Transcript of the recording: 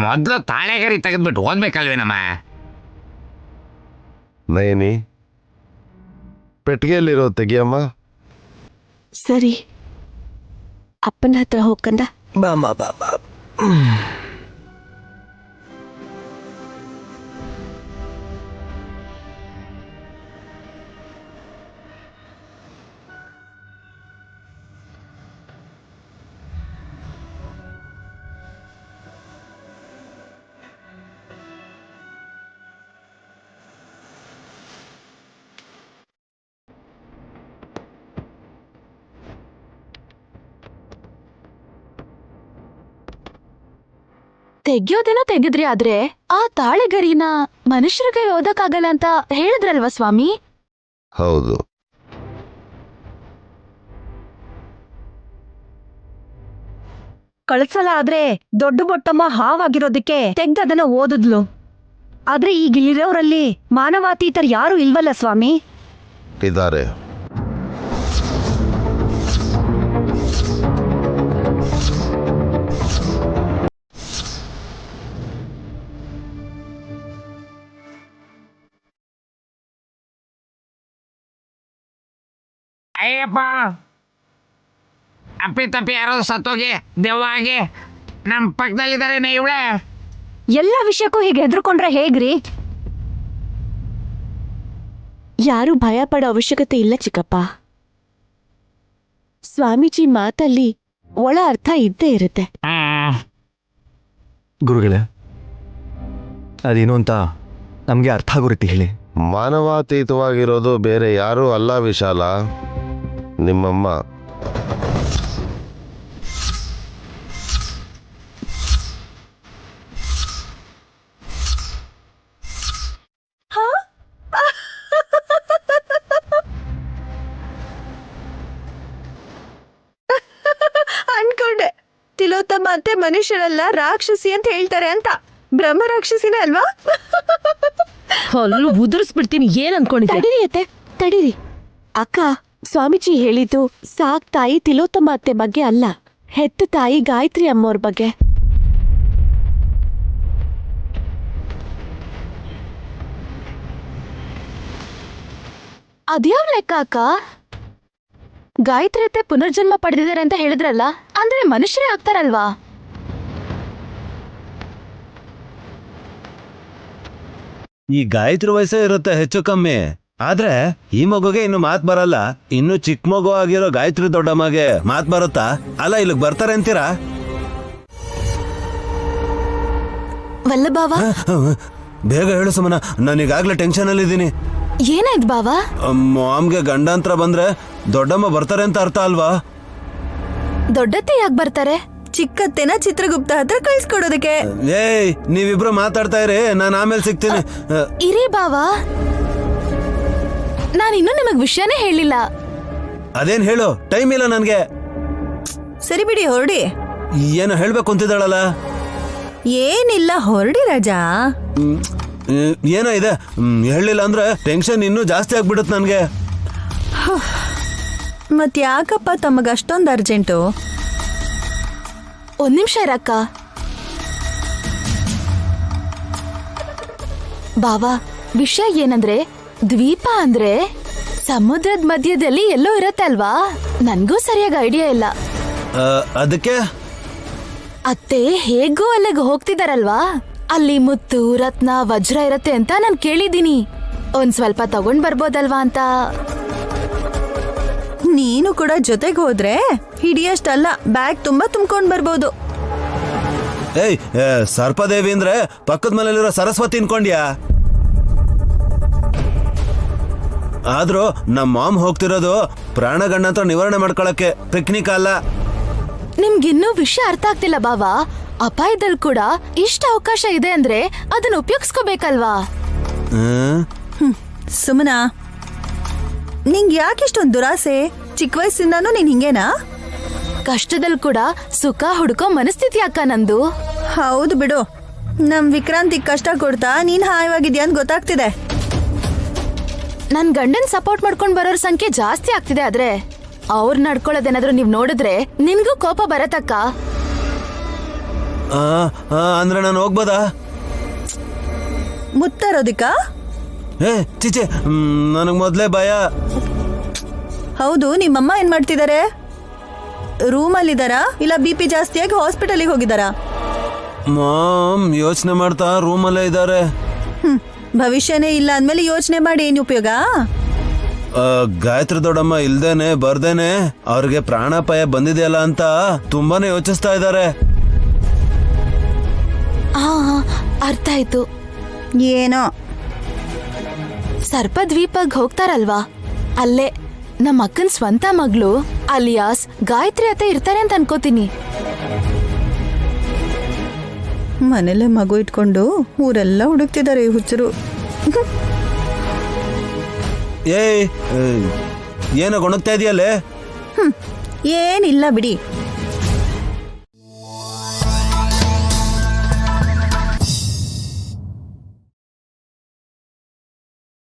ಮೊದಲು ತಾಳೆಗರಿ ತೆಗೆದ್ಬಿಟ್ಟು ಓದ್ಬೇಕಲ್ವೇನಮ್ಮ? ನಯನಿ, ಪೆಟ್ಟಿಗೆಯಲ್ಲಿರೋ ತೆಗಿಯಮ್ಮ. ಸರಿ, ಅಪ್ಪನ ಹತ್ರ ಹೋಗ್ಕಂದ. ಬಾ ಬಾ ಬಾ ಬಾ. ತೆಗ್ಯೋದೇನೋ ತೆಗೆದ್ರಿ, ಆದ್ರೆ ಆ ತಾಳೆಗರಿನ ಮನುಷ್ಯರಿಗೆ ಓದಕ್ಕಾಗಲ್ಲ ಅಂತ ಹೇಳಿದ್ರಲ್ವಾ ಸ್ವಾಮಿ? ಹೌದು. ಕಳ್ಸಲ ಆದ್ರೆ ದೊಡ್ಡ ಬೊಟ್ಟಮ್ಮ ಹಾವಾಗಿರೋದಕ್ಕೆ ತೆಗ್ದದನ್ನ ಓದಿದ್ಲು. ಆದ್ರೆ ಈಗ ಇರೋರಲ್ಲಿ ಮಾನವಾತೀತರು ಯಾರು ಇಲ್ವಲ್ಲ ಸ್ವಾಮಿ? ಇದ್ದಾರೆ. ಅಯ್ಯಪ್ಪ, ಅಪ್ಪಿ ತಪ್ಪಿ ಯಾರೋ ಸತ್ತೋಗಿ ದೆವ್ವಾಗಿ ನಮ್ಮ ಪಕ್ಕದಲ್ಲಿದ್ದಾರೆ ಇವಳೆ. ಎಲ್ಲ ವಿಷಯಕ್ಕೂ ಹೀಗೆ ಹೆದರ್ಕೊಂಡ್ರೆ ಹೇಗ್ರಿ? ಯಾರು ಭಯ ಪಡೋ ಅವಶ್ಯಕತೆ ಇಲ್ಲ ಚಿಕ್ಕಪ್ಪ. ಸ್ವಾಮೀಜಿ ಮಾತಲ್ಲಿ ಒಳ ಅರ್ಥ ಇದ್ದೇ ಇರುತ್ತೆ. ಗುರುಗಳೇ, ಅದೇನು ಅಂತ ನಮಗೆ ಅರ್ಥ ಆಗೋ ರೀತಿ ಹೇಳಿ. ಮಾನವಾತೀತವಾಗಿರೋದು ಬೇರೆ ಯಾರೂ ಅಲ್ಲ ವಿಶಾಲ, ನಿಮ್ಮಮ್ಮ. ಅನ್ಕೊಂಡೆ ತಿಲೋತ್ತಮ ಅಂತೆ ಮನುಷ್ಯರೆಲ್ಲ ರಾಕ್ಷಸಿ ಅಂತ ಹೇಳ್ತಾರೆ ಅಂತ. ಬ್ರಹ್ಮ ರಾಕ್ಷಸಿನೇ ಅಲ್ವಾ? ಹೊಲ್ಲು ಉದುರಿಸ್ಬಿಡ್ತೀನಿ. ಏನ್ ಅನ್ಕೊಂಡಿದ್ದೆ? ತಡೀರಿ ಅತ್ತೆ, ತಡೀರಿ. ಅಕ್ಕ, ಸ್ವಾಮೀಜಿ ಹೇಳಿದ್ದು ಸಾಕ್ ತಾಯಿ ತಿಲೋತ್ತಮ ಅತ್ತೆ ಬಗ್ಗೆ ಅಲ್ಲ, ಹೆತ್ತ ತಾಯಿ ಗಾಯತ್ರಿ ಅಮ್ಮೋರ್ ಬಗ್ಗೆ. ಅದ್ಯಾವ ಲೆಕ್ಕ ಅಕ್ಕ? ಗಾಯತ್ರಿ ಅತ್ತೆ ಪುನರ್ಜನ್ಮ ಪಡೆದಿದ್ದಾರೆ ಅಂತ ಹೇಳಿದ್ರಲ್ಲ, ಅಂದ್ರೆ ಮನುಷ್ಯರೇ ಆಗ್ತಾರಲ್ವಾ? ಈ ಗಾಯತ್ರಿ ವಯಸ್ಸೇ ಇರುತ್ತೆ ಹೆಚ್ಚು ಕಮ್ಮಿ. ಆದ್ರೆ ಈ ಮಗುಗೆ ಇನ್ನು ಮಾತ್ ಬರಲ್ಲ. ಇನ್ನು ಚಿಕ್ಕ ಮಗು ಆಗಿರೋ ಗಾಯತ್ರಿ ದೊಡ್ಡಮ್ಮಗೆ ಮಾತ್ ಬರುತ್ತಾ? ಅಲ್ಲ, ಇಲ್ಲಿಗೆ ಬರ್ತಾರೆ ಅಂತೀರಾ? ವಲ್ಲಭಾವ, ಬೇಗ ಹೇಳು ಸುಮನ, ನಾನು ಈಗಾಗ್ಲೇ ಟೆನ್ಷನ್ ಅಲ್ಲಿ ಇದ್ದೀನಿ. ಏನಾಯ್ತು ಬಾವ? ಮಾಮ್ಗೆ ಗಂಡಾಂತರ ಬಂದ್ರೆ ದೊಡ್ಡಮ್ಮ ಬರ್ತಾರೆ ಅಂತ ಅರ್ಥ ಅಲ್ವಾ? ದೊಡ್ಡತ್ತೆ ಯಾಕೆ ಬರ್ತಾರೆ? ಚಿಕ್ಕತ್ತೆನ ಚಿತ್ರಗುಪ್ತ ಹತ್ರ ಕಳ್ಸ್ಕೊಡೋದಕ್ಕೆ. ಏಯ್, ನೀವಿಬ್ರು ಮಾತಾಡ್ತಾ ಇರಿ, ನಾನು ಆಮೇಲೆ ಸಿಗ್ತೀನಿ. ಇರಿ ಬಾವ, ನಾನಿನ್ನೂ ನಿಮಗ್ ವಿಷಯನೇ ಹೇಳಿಲ್ಲ. ಅದೇನ್ ಹೇಳು, ಟೈಮ್ ಇಲ್ಲ ನನ್ಗೆ. ಸರಿ ಬಿಡಿ, ಹೊರಡಿ. ಏನೋ ಹೇಳ್ಬೇಕು ಅಂತಿದ್ದಾಳಲ್ಲ. ಏನಿಲ್ಲ, ಹೊರಡಿ ರಾಜಾ. ಏನೋ ಇದೆ, ಹೇಳಿಲ್ಲ ಅಂದ್ರೆ ಟೆನ್ಷನ್ ಇನ್ನೂ ಜಾಸ್ತಿ ಆಗ್ಬಿಡುತ್ತೆ ನನ್ಗೆ. ಮತ್ ಯಾಕಪ್ಪ ತಮಗ ಅಷ್ಟೊಂದು ಅರ್ಜೆಂಟು? ಒಂದ್ ನಿಮಿಷ ಇರಕ್ಕ. ಬಾವಾ, ವಿಷಯ ಏನಂದ್ರೆ ದ್ವೀಪ ಅಂದ್ರೆ ಸಮುದ್ರದ ಮಧ್ಯದಲ್ಲಿ ಎಲ್ಲೋ ಇರತ್ತಲ್ವಾ? ನನ್ಗೂ ಸರಿಯಾಗಿ ಐಡಿಯಾ ಇಲ್ಲ. ಅದಕ್ಕೆ ಅತ್ತೆ ಹೇಗೂ ಅಲ್ಲಿಗೆ ಹೋಗ್ತಿದಾರಲ್ವಾ, ಅಲ್ಲಿ ಮುತ್ತು ರತ್ನ ವಜ್ರ ಇರತ್ತೆ ಅಂತ ನಾನ್ ಕೇಳಿದೀನಿ. ಒಂದ್ ಸ್ವಲ್ಪ ತಗೊಂಡ್ ಬರ್ಬೋದಲ್ವಾ ಅಂತ. ನೀನು ಕೂಡ ಜೊತೆಗೆ ಹೋದ್ರೆ ಹಿಡಿಯಷ್ಟಲ್ಲ, ಬ್ಯಾಗ್ ತುಂಬಾ ತುಂಬ್ಕೊಂಡ್ ಬರ್ಬೋದು. ಏಯ್, ಸರ್ಪದೇವಿ ಅಂದ್ರೆ ಪಕ್ಕದ ಮನೇಲಿರೋ ಸರಸ್ವತಿ ಅನ್ಕೊಂಡ್ಯಾ? ಆದ್ರೂ ನಮ್ಮ ಮಾಮ್ ಹೋಗ್ತಿರೋದು ಪ್ರಾಣಗಂಡಂತ್ರ ನಿವಾರಣೆ ಮಾಡ್ಕೊಳಕ್ಕೆ, ಪಿಕ್ನಿಕ್ ಅಲ್ಲ. ನಿಮ್ಗಿನ್ನೂ ವಿಷಯ ಅರ್ಥ ಆಗ್ತಿಲ್ಲ ಬಾವಾ. ಅಪಾಯದಲ್ಲಿ ಕೂಡ ಇಷ್ಟ ಅವಕಾಶ ಇದೆ ಅಂದ್ರೆ ಅದನ್ನ ಉಪಯೋಗಿಸ್ಕೋಬೇಕಲ್ವಾ? ಸುಮನಾ, ನಿಂಗ್ ಯಾಕಿಷ್ಟೊಂದು ದುರಾಸೆ? ಚಿಕ್ಕ ವಯಸ್ಸಿಂದಾನು ನೀನ್ ಹಿಂಗೇನಾ? ಕಷ್ಟದಲ್ಲಿ ಕೂಡ ಸುಖ ಹುಡುಕೋ ಮನಸ್ಥಿತಿ ಅಕ್ಕ ನಂದು. ಹೌದು ಬಿಡು, ನಮ್ ವಿಕ್ರಾಂತಿಗ್ ಕಷ್ಟ ಕೊಡ್ತಾ ನೀನ್ ಹಾಯವಾಗಿದ್ಯಾ ಅಂತ ಗೊತ್ತಾಗ್ತಿದೆ. ನನ್ ಗಂಡನ್ ಸಪೋರ್ಟ್ ಮಾಡ್ಕೊಂಡ್ ಬರೋರ್ ಸಂಖ್ಯೆ ಜಾಸ್ತಿ ಆಗ್ತಿದೆ. ಆದ್ರೆ ಅವ್ರು ನಡ್ಕೊಳ್ಳೋದೇನಾದ್ರೂ ನೀವ್ ನೋಡಿದ್ರೆ ನಿನ್ಗೂ ಕೋಪ ಬರತ್ತಕ್ಕ. ಅಂದ್ರೆ ನಾನು ಹೋಗ್ಬೋದಾ? ಮುತ್ತರೋದಿಕ? ಏ ಚಿಚೆ, ನನಗೆ ಮೊದಲೇ ಭಯ. ಹೌದು, ನಿಮ್ಮಮ್ಮ ಏನ್ ಮಾಡ್ತಿದ್ದಾರೆ? ರೂಮಲ್ಲಿದ್ದಾರಾ ಇಲ್ಲ BP ಜಾಸ್ತಿಯಾಗಿ ಹಾಸ್ಪಿಟಲಿಗೆ ಹೋಗಿದ್ದಾರಾ? ಮಾಮ್ ಯೋಚನೆ ಮಾಡ್ತಾ ರೂಮಲ್ಲೇ ಇದ್ದಾರೆ. ಭವಿಷ್ಯನೇ ಇಲ್ಲ ಅಂದ್ಮೇಲೆ ಯೋಚನೆ ಮಾಡಿ ಏನು ಉಪಯೋಗ? ಗಾಯತ್ರಿ ದೊಡ್ಡಮ್ಮ ಇಲ್ದೇನೆ ಬರ್ದೇನೆ ಅವ್ರಿಗೆ ಪ್ರಾಣಾಪಾಯ ಬಂದಿದೆಯಲ್ಲ ಅಂತ ತುಂಬಾನೇ ಯೋಚಿಸ್ತಾ ಇದ್ದಾರೆ. ಹಾ ಅರ್ಥ ಆಯ್ತು. ಏನೋ ಸರ್ಪದ್ವೀಪಗ್ ಹೋಗ್ತಾರಲ್ವಾ, ಅಲ್ಲೇ ನಮ್ಮ ಅಕ್ಕನ್ ಸ್ವಂತ ಮಗಳು ಅಲಿಯಾಸ್ ಗಾಯತ್ರಿ ಅತ್ತೆ ಇರ್ತಾರೆ ಅಂತ ಅನ್ಕೋತೀನಿ. ಮನೇಲೆ ಮಗು ಇಟ್ಕೊಂಡು ಊರೆಲ್ಲ ಹುಡುಕ್ತಿದ್ದಾರೆ ಈ ಹುಚ್ಚರು. ಏಯ್ ಏನೋ ಗೊಣಗ್ತಾ ಇದೆಯಲ್ಲೇ? ಏನಿಲ್ಲ ಬಿಡಿ.